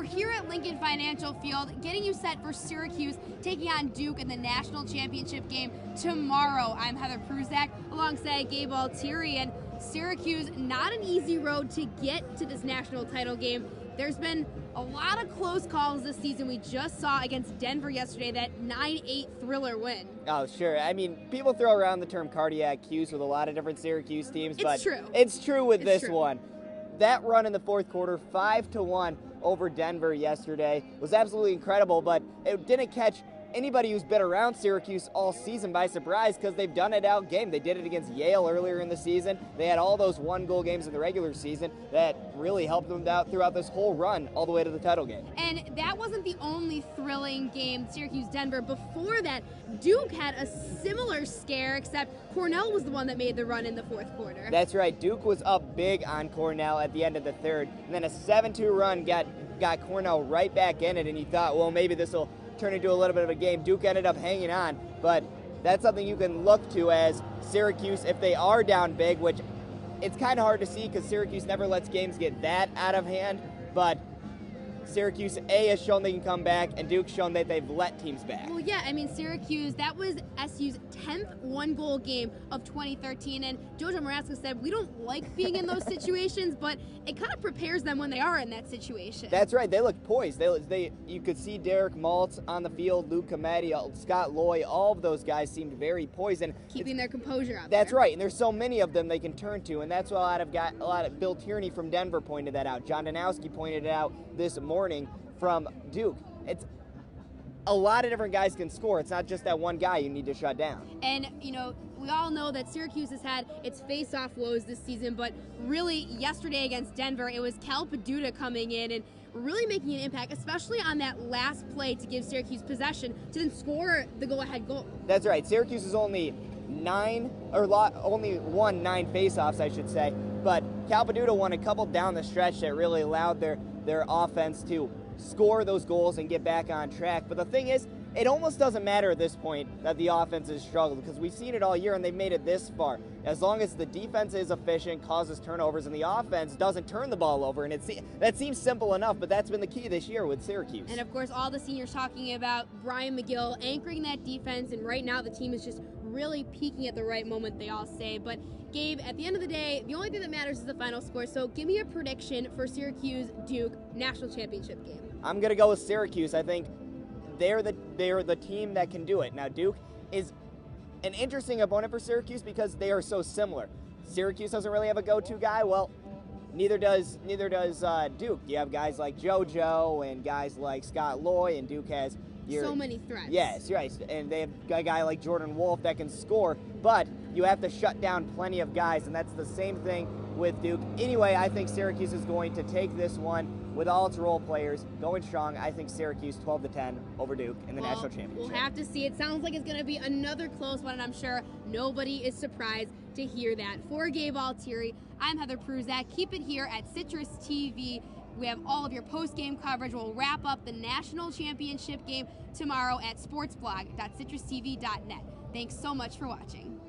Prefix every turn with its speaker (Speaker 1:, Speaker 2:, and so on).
Speaker 1: We're here at Lincoln Financial Field getting you set for Syracuse taking on Duke in the national championship game tomorrow. I'm Heather Prusak alongside Gabe Altieri, and Syracuse, not an easy road to get to this national title game. There's been a lot of close calls this season. We just saw against Denver yesterday that 9-8 thriller win.
Speaker 2: Oh, sure. I mean, people throw around the term cardiac cues with a lot of different Syracuse teams, but it's true with this one. That run in the fourth quarter, 5-1 over Denver yesterday, was absolutely incredible, but it didn't catch anybody who's been around Syracuse all season by surprise because they've done it out game. They did it against Yale earlier in the season. They had all those one-goal games in the regular season that really helped them out throughout this whole run all the way to the title game.
Speaker 1: And that wasn't the only thrilling game, Syracuse-Denver. Before that, Duke had a similar scare, except Cornell was the one that made the run in the fourth quarter.
Speaker 2: That's right. Duke was up big on Cornell at the end of the third, and then a 7-2 run got Cornell right back in it, and you thought, well, maybe this will turn into a little bit of a game. Duke ended up hanging on, but that's something you can look to as Syracuse, if they are down big, which it's kind of hard to see because Syracuse never lets games get that out of hand, but Syracuse, A, has shown they can come back, and Duke's shown that they've let teams back.
Speaker 1: Well, yeah, I mean, Syracuse, that was SU's 10th one-goal game of 2013, and Jojo Moraska said, we don't like being in those situations, but it kind of prepares them when they are in that situation.
Speaker 2: That's right. They look poised. You could see Derek Maltz on the field, Luke Cometti, Scott Loy, all of those guys seemed very poised. And
Speaker 1: keeping their composure out
Speaker 2: That's
Speaker 1: there.
Speaker 2: right, and there's so many of them they can turn to, and that's why a lot of Bill Tierney from Denver pointed that out. John Danowski pointed it out this morning from Duke. It's a lot of different guys can score. It's not just that one guy you need to shut down.
Speaker 1: And, you know, we all know that Syracuse has had its face-off woes this season, but really yesterday against Denver, it was Cal Peduta coming in and really making an impact, especially on that last play to give Syracuse possession to then score the go-ahead goal.
Speaker 2: That's right. Syracuse has only won 9 face-offs, I should say, but Cal Peduta won a couple down the stretch that really allowed their offense to score those goals and get back on track. But the thing is, it almost doesn't matter at this point that the offense has struggled because we've seen it all year and they've made it this far. As long as the defense is efficient, causes turnovers, and the offense doesn't turn the ball over, and that seems simple enough, but that's been the key this year with Syracuse.
Speaker 1: And of course, all the seniors talking about Brian McGill anchoring that defense, and right now the team is just really peaking at the right moment, they all say. But Gabe, at the end of the day, the only thing that matters is the final score, so give me a prediction for Syracuse-Duke national championship game.
Speaker 2: I'm going to go with Syracuse. I think they're the team that can do it. Now, Duke is an interesting opponent for Syracuse because they are so similar. Syracuse doesn't really have a go-to guy. Well, neither does Duke. You have guys like JoJo and guys like Scott Loy, and Duke has
Speaker 1: so many threats.
Speaker 2: Yes, right. And they have a guy like Jordan Wolf that can score, but you have to shut down plenty of guys, and that's the same thing with Duke. Anyway, I think Syracuse is going to take this one with all its role players going strong. I think Syracuse 12-10 over Duke in the national championship.
Speaker 1: We'll have to see. It sounds like it's going to be another close one, and I'm sure nobody is surprised to hear that. For Gabe Altieri, I'm Heather Prusak. Keep it here at CitrusTV. We have all of your post-game coverage. We'll wrap up the national championship game tomorrow at sportsblog.citrustv.net. Thanks so much for watching.